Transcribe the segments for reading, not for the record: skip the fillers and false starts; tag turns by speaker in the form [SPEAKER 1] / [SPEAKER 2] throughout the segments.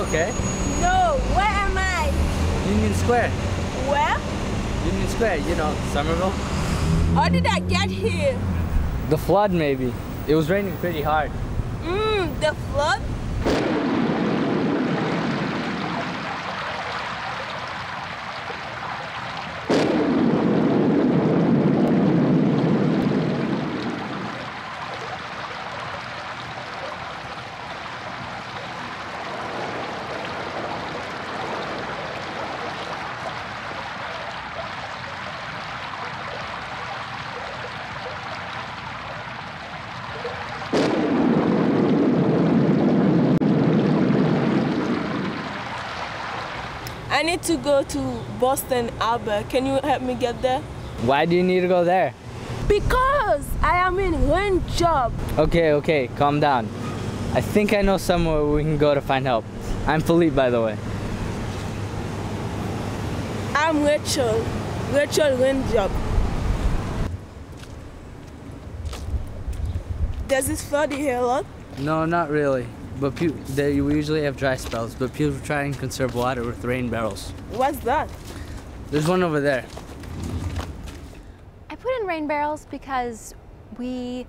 [SPEAKER 1] okay?
[SPEAKER 2] No, where am I?
[SPEAKER 1] Union Square.
[SPEAKER 2] Where?
[SPEAKER 1] Union Square, you know, Somerville.
[SPEAKER 2] How did I get here?
[SPEAKER 1] The flood, maybe. It was raining pretty hard.
[SPEAKER 2] The flood? I need to go to Boston Harbor. Can you help me get there?
[SPEAKER 1] Why do you need to go there?
[SPEAKER 2] Because I am in one job.
[SPEAKER 1] Okay, calm down. I think I know somewhere we can go to find help. I'm Philippe, by the way.
[SPEAKER 2] I'm Rachel Windjob. Does this flood here a lot?
[SPEAKER 1] No, not really. But we usually have dry spells, but people try and conserve water with rain barrels.
[SPEAKER 2] What's that?
[SPEAKER 1] There's one over there.
[SPEAKER 3] I put in rain barrels because we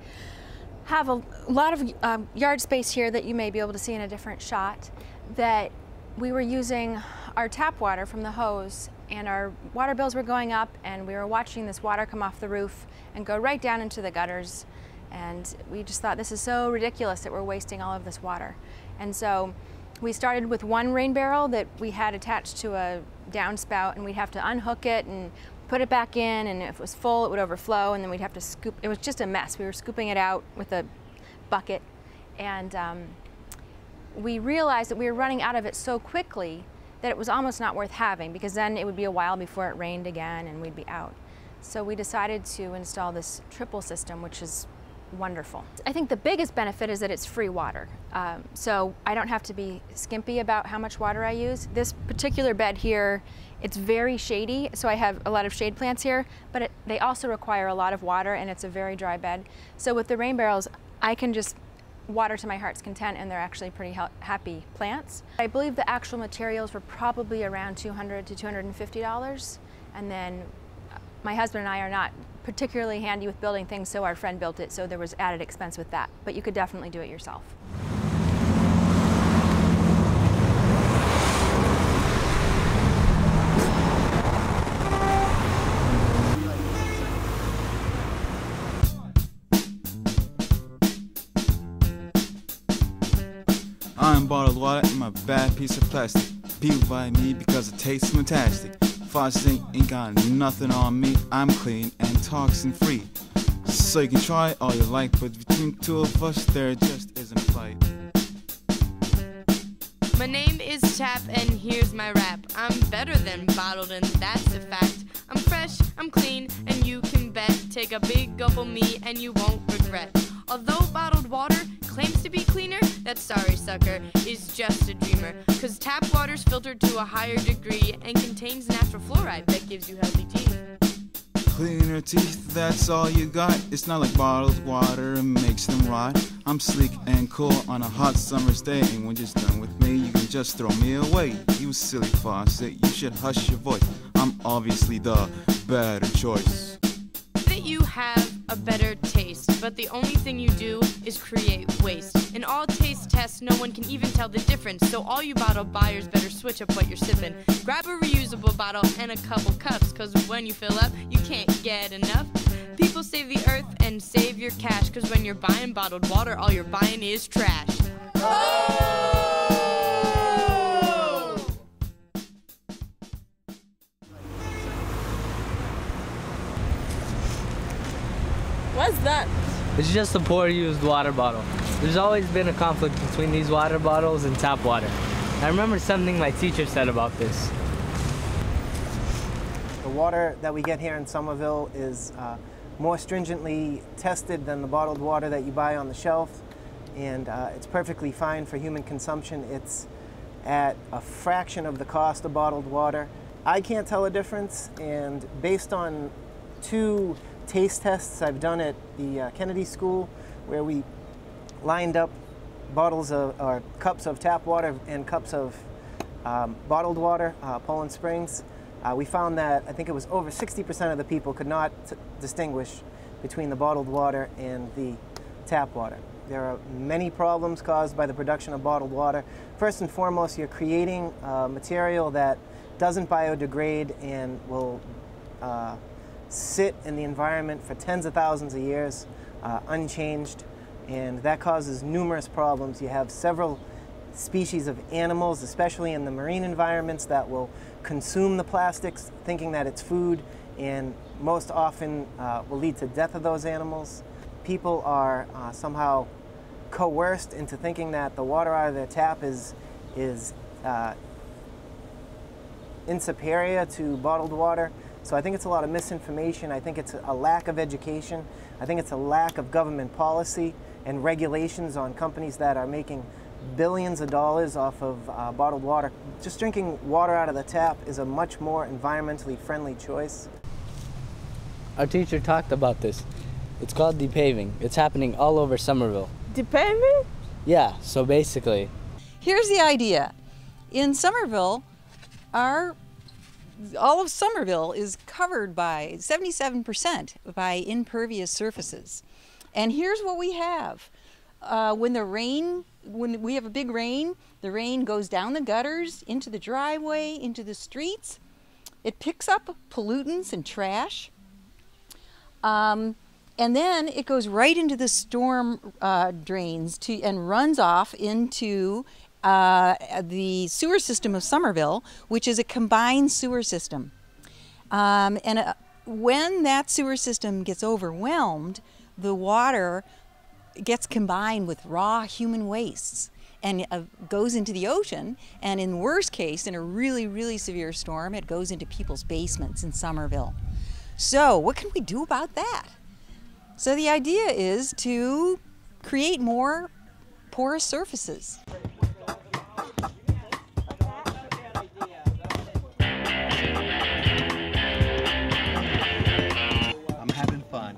[SPEAKER 3] have a lot of yard space here that you may be able to see in a different shot, that we were using our tap water from the hose, and our water bills were going up, and we were watching this water come off the roof and go right down into the gutters. And we just thought, this is so ridiculous that we're wasting all of this water. And so we started with one rain barrel that we had attached to a downspout, and we'd have to unhook it and put it back in, and if it was full it would overflow, and then we'd have to scoop. It was just a mess. We were scooping it out with a bucket, and we realized that we were running out of it so quickly that it was almost not worth having, because then it would be a while before it rained again and we'd be out. So we decided to install this triple system, which is wonderful. I think the biggest benefit is that it's free water. So I don't have to be skimpy about how much water I use. This particular bed here, it's very shady, so I have a lot of shade plants here, but they also require a lot of water, and it's a very dry bed. So with the rain barrels, I can just water to my heart's content, and they're actually pretty happy plants. I believe the actual materials were probably around $200 to $250, and then my husband and I are not particularly handy with building things, so our friend built it, so there was added expense with that. But you could definitely do it yourself.
[SPEAKER 4] I'm bottled water in my bad piece of plastic. People buy me because it tastes fantastic. Faucets ain't got nothing on me. I'm clean and toxin free. So you can try all you like, but between two of us there just isn't a fight.
[SPEAKER 5] My name is Tap and here's my rap. I'm better than bottled and that's a fact. I'm fresh, I'm clean, and you can bet. Take a big gulp of me and you won't regret. Although bottled water claims to be cleaner, that sorry sucker is just a dreamer. Cause tap water's filtered to a higher degree and contains natural fluoride that gives you healthy teeth.
[SPEAKER 4] Cleaner teeth, that's all you got. It's not like bottled water and makes them rot. I'm sleek and cool on a hot summer's day, and when you're done with me, you can just throw me away. You silly faucet, you should hush your voice. I'm obviously the better choice.
[SPEAKER 5] That you have a better taste, but the only thing you do is create waste. In all taste tests, no one can even tell the difference, so all you bottle buyers better switch up what you're sipping. Grab a reusable bottle and a couple cups, cause when you fill up, you can't get enough. People save the earth and save your cash, cause when you're buying bottled water, all you're buying is trash. Oh!
[SPEAKER 2] What's that?
[SPEAKER 1] It's just a poor used water bottle. There's always been a conflict between these water bottles and tap water. I remember something my teacher said about this.
[SPEAKER 6] The water that we get here in Somerville is more stringently tested than the bottled water that you buy on the shelf, and it's perfectly fine for human consumption. It's at a fraction of the cost of bottled water. I can't tell a difference, and based on 2 taste tests I've done at the Kennedy School, where we lined up bottles of, or cups of tap water and cups of bottled water, Poland Springs, we found that I think it was over 60% of the people could not distinguish between the bottled water and the tap water. There are many problems caused by the production of bottled water. First and foremost, you're creating material that doesn't biodegrade and will sit in the environment for tens of thousands of years unchanged, and that causes numerous problems. You have several species of animals, especially in the marine environments, that will consume the plastics thinking that it's food, and most often will lead to death of those animals. People are somehow coerced into thinking that the water out of their tap is insuperior to bottled water. So I think it's a lot of misinformation. I think it's a lack of education. I think it's a lack of government policy and regulations on companies that are making billions of dollars off of bottled water. Just drinking water out of the tap is a much more environmentally friendly choice.
[SPEAKER 1] Our teacher talked about this. It's called depaving. It's happening all over Somerville.
[SPEAKER 2] Depaving?
[SPEAKER 1] Yeah, so basically.
[SPEAKER 7] Here's the idea. In Somerville, all of Somerville is covered by 77% by impervious surfaces. And here's what we have. When we have a big rain, the rain goes down the gutters, into the driveway, into the streets. It picks up pollutants and trash. And then it goes right into the storm drains and runs off into the sewer system of Somerville, which is a combined sewer system. When that sewer system gets overwhelmed, the water gets combined with raw human wastes and goes into the ocean, and in worst case, in a really, really severe storm, it goes into people's basements in Somerville. So what can we do about that? So the idea is to create more porous surfaces.
[SPEAKER 8] I'm having fun.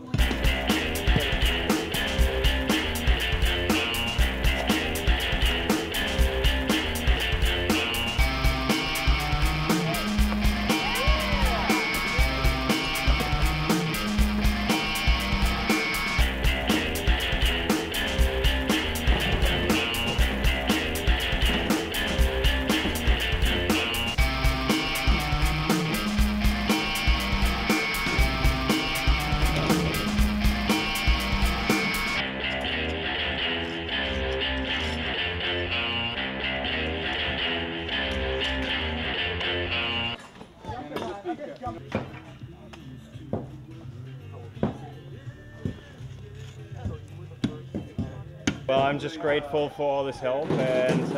[SPEAKER 9] Well, I'm just grateful for all this help, and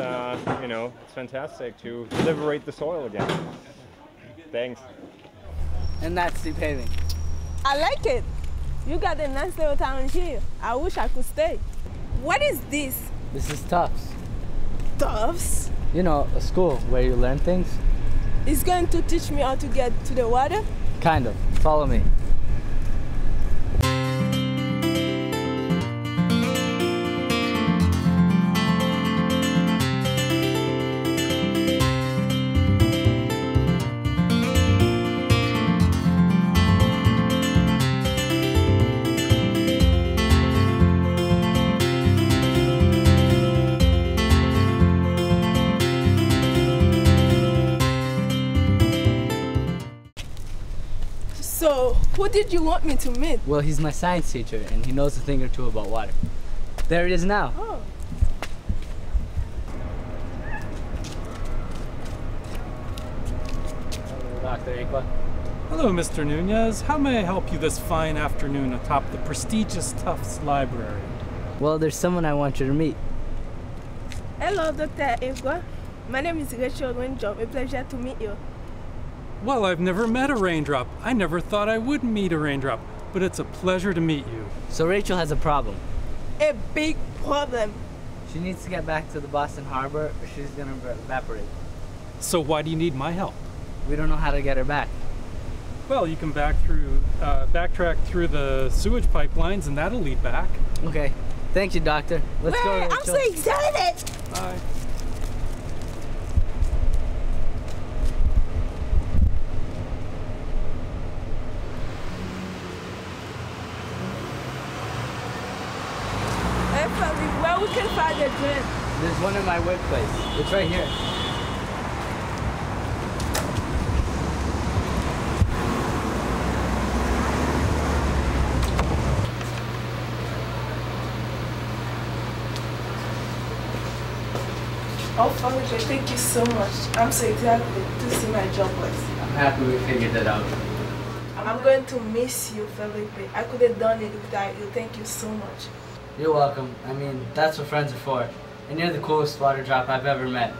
[SPEAKER 9] you know, it's fantastic to liberate the soil again. Thanks.
[SPEAKER 1] And that's depaving.
[SPEAKER 2] I like it. You got a nice little town here. I wish I could stay. What is this?
[SPEAKER 1] This is Tufts.
[SPEAKER 2] Tufts?
[SPEAKER 1] You know, a school where you learn things.
[SPEAKER 2] It's going to teach me how to get to the water?
[SPEAKER 1] Kind of. Follow me.
[SPEAKER 2] So, who did you want me to meet?
[SPEAKER 1] Well, he's my science teacher, and he knows a thing or two about water. There it is now.
[SPEAKER 2] Oh.
[SPEAKER 1] Dr. Aqua.
[SPEAKER 10] Hello, Mr. Nunez. How may I help you this fine afternoon atop the prestigious Tufts Library?
[SPEAKER 1] Well, there's someone I want you to meet.
[SPEAKER 2] Hello, Dr. Aqua. My name is Rachel Raindrop. A pleasure to meet you.
[SPEAKER 10] Well, I've never met a raindrop. I never thought I would meet a raindrop, but it's a pleasure to meet you.
[SPEAKER 1] So Rachel has a problem.
[SPEAKER 2] A big problem.
[SPEAKER 1] She needs to get back to the Boston Harbor or she's gonna evaporate.
[SPEAKER 10] So why do you need my help?
[SPEAKER 1] We don't know how to get her back.
[SPEAKER 10] Well, you can backtrack through the sewage pipelines and that'll lead back.
[SPEAKER 1] Okay. Thank you, doctor. Let's go, Rachel.
[SPEAKER 2] I'm so excited!
[SPEAKER 10] Bye.
[SPEAKER 2] we can find the drain?
[SPEAKER 1] There's one in my workplace. It's right here.
[SPEAKER 2] Oh, Felicia, thank you so much. I'm so excited to see my job place.
[SPEAKER 1] I'm happy we figured it out.
[SPEAKER 2] I'm going to miss you, Felipe. I could have done it without you. Thank you so much.
[SPEAKER 1] You're welcome. I mean, that's what friends are for. And you're the coolest water drop I've ever met.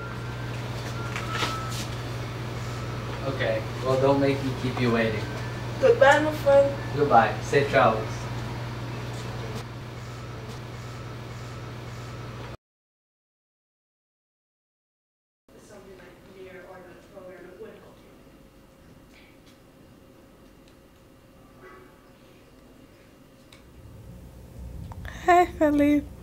[SPEAKER 1] Okay, well, don't make me keep you waiting.
[SPEAKER 2] Goodbye, my friend.
[SPEAKER 1] Goodbye. Safe travels.
[SPEAKER 2] Hi, Felipe.